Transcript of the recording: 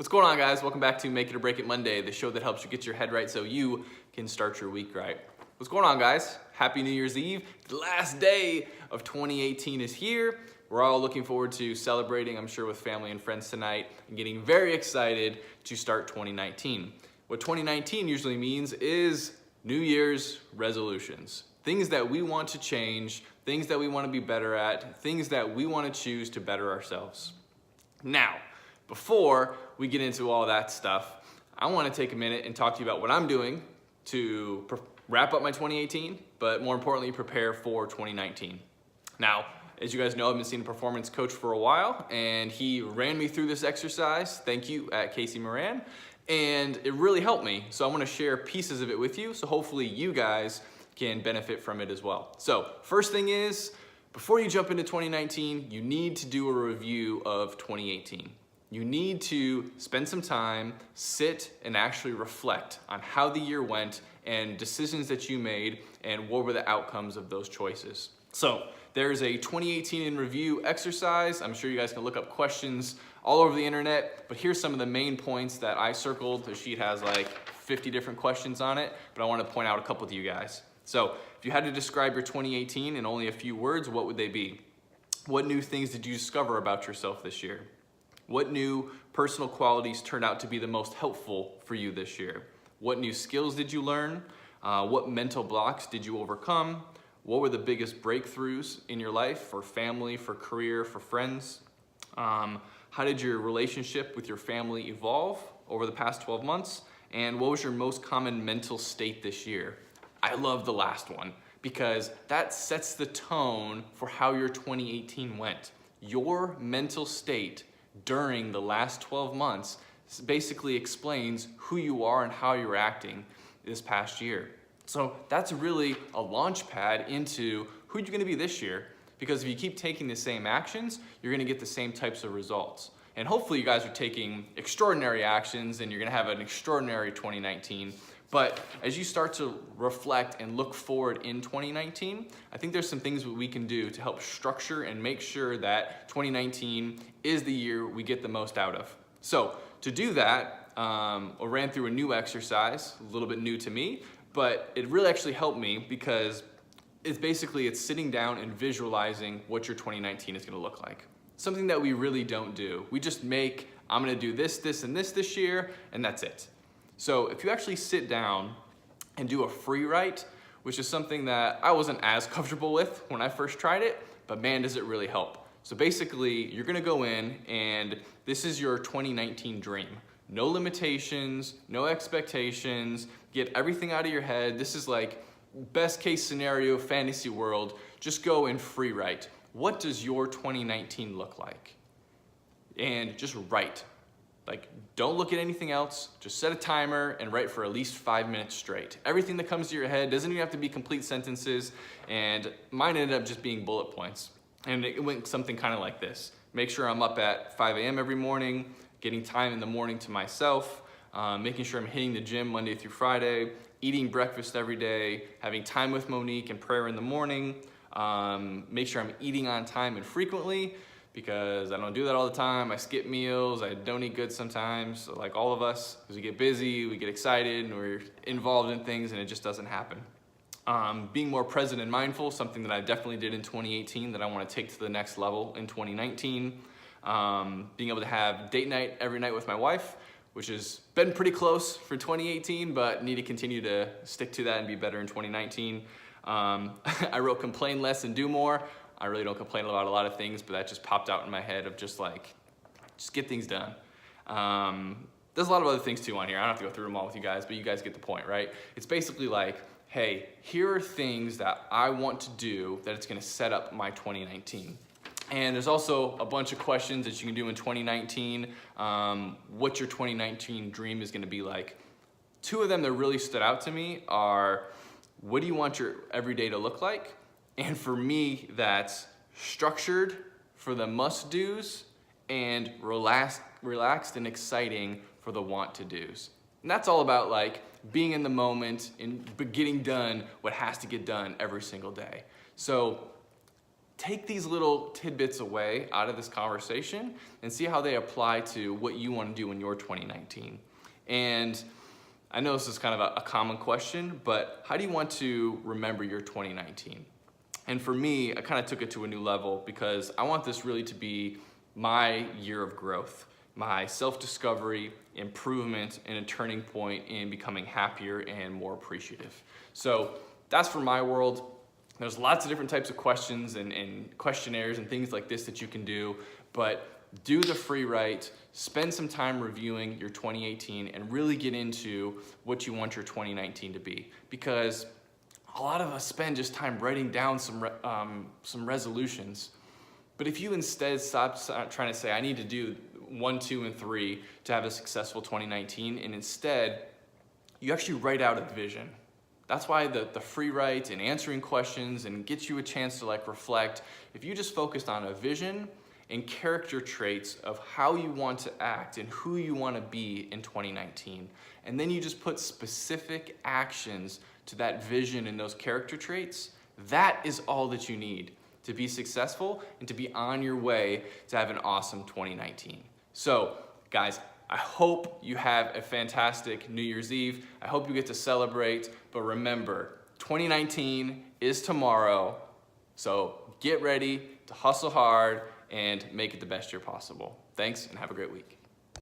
What's going on, guys? Welcome back to Make It or Break It Monday, the show that helps you get your head right so you can start your week right. What's going on, guys? Happy New Year's Eve. The last day of 2018 is here. We're all looking forward to celebrating, I'm sure, with family and friends tonight and getting very excited to start 2019. What 2019 usually means is New Year's resolutions. Things that we want to change, things that we want to be better at, things that we want to choose to better ourselves. Now, before we get into all that stuff, I want to take a minute and talk to you about what I'm doing to wrap up my 2018, but more importantly, prepare for 2019. Now, as you guys know, I've been seeing a performance coach for a while, and he ran me through this exercise. Thank you, at Casey Moran. And it really helped me. So I want to share pieces of it with you, so hopefully you guys can benefit from it as well. So first thing is, before you jump into 2019, you need to do a review of 2018. You need to spend some time, sit and actually reflect on how the year went and decisions that you made and what were the outcomes of those choices. So there's a 2018 in review exercise. I'm sure you guys can look up questions all over the internet, but here's some of the main points that I circled. The sheet has like 50 different questions on it, but I want to point out a couple to you guys. So if you had to describe your 2018 in only a few words, what would they be? What new things did you discover about yourself this year? What new personal qualities turned out to be the most helpful for you this year? What new skills did you learn? What mental blocks did you overcome? What were the biggest breakthroughs in your life for family, for career, for friends? How did your relationship with your family evolve over the past 12 months? And what was your most common mental state this year? I love the last one because that sets the tone for how your 2018 went. Your mental state during the last 12 months basically explains who you are and how you're acting this past year. So that's really a launch pad into who you're gonna be this year, because if you keep taking the same actions, you're gonna get the same types of results. And hopefully you guys are taking extraordinary actions and you're gonna have an extraordinary 2019. But as you start to reflect and look forward in 2019, I think there's some things that we can do to help structure and make sure that 2019 is the year we get the most out of. So to do that, I ran through a new exercise, a little bit new to me, but it really actually helped me because it's sitting down and visualizing what your 2019 is gonna look like. Something that we really don't do. We just make, I'm gonna do this, this, and this year, and that's it. So if you actually sit down and do a free write, which is something that I wasn't as comfortable with when I first tried it, but man, does it really help. So basically, you're gonna go in and this is your 2019 dream. No limitations, no expectations, get everything out of your head. This is like best case scenario, fantasy world. Just go and free write. What does your 2019 look like? And just write. Like, don't look at anything else, just set a timer and write for at least 5 minutes straight. Everything that comes to your head doesn't even have to be complete sentences, and mine ended up just being bullet points. And it went something kind of like this. Make sure I'm up at 5 a.m. every morning, getting time in the morning to myself, making sure I'm hitting the gym Monday through Friday, eating breakfast every day, having time with Monique and prayer in the morning, make sure I'm eating on time and frequently, because I don't do that all the time. I skip meals, I don't eat good sometimes, like all of us, because we get busy, we get excited, and we're involved in things, and it just doesn't happen. Being more present and mindful, something that I definitely did in 2018 that I want to take to the next level in 2019. Being able to have date night every night with my wife, which has been pretty close for 2018, but need to continue to stick to that and be better in 2019. I wrote complain less and do more. I really don't complain about a lot of things, but that just popped out in my head of just get things done. There's a lot of other things too on here. I don't have to go through them all with you guys, but you guys get the point, right? It's basically like, hey, here are things that I want to do that it's gonna set up my 2019. And there's also a bunch of questions that you can do in 2019, what your 2019 dream is gonna be like. Two of them that really stood out to me are, what do you want your everyday to look like? And for me, that's structured for the must-dos and relaxed and exciting for the want-to-dos. And that's all about like being in the moment and getting done what has to get done every single day. So take these little tidbits away out of this conversation and see how they apply to what you want to do in your 2019. And I know this is kind of a common question, but how do you want to remember your 2019? And for me, I kind of took it to a new level because I want this really to be my year of growth, my self-discovery, improvement, and a turning point in becoming happier and more appreciative. So that's for my world. There's lots of different types of questions and questionnaires and things like this that you can do, but do the free write, spend some time reviewing your 2018 and really get into what you want your 2019 to be. Because a lot of us spend just time writing down some resolutions. But if you instead stop trying to say, I need to do 1, 2, and 3 to have a successful 2019, and instead you actually write out a vision. That's why the free write and answering questions and gets you a chance to reflect. If you just focused on a vision and character traits of how you want to act and who you want to be in 2019, and then you just put specific actions to that vision and those character traits, that is all that you need to be successful and to be on your way to have an awesome 2019. So, guys, I hope you have a fantastic New Year's Eve. I hope you get to celebrate, but remember, 2019 is tomorrow, so get ready to hustle hard and make it the best year possible. Thanks, and have a great week.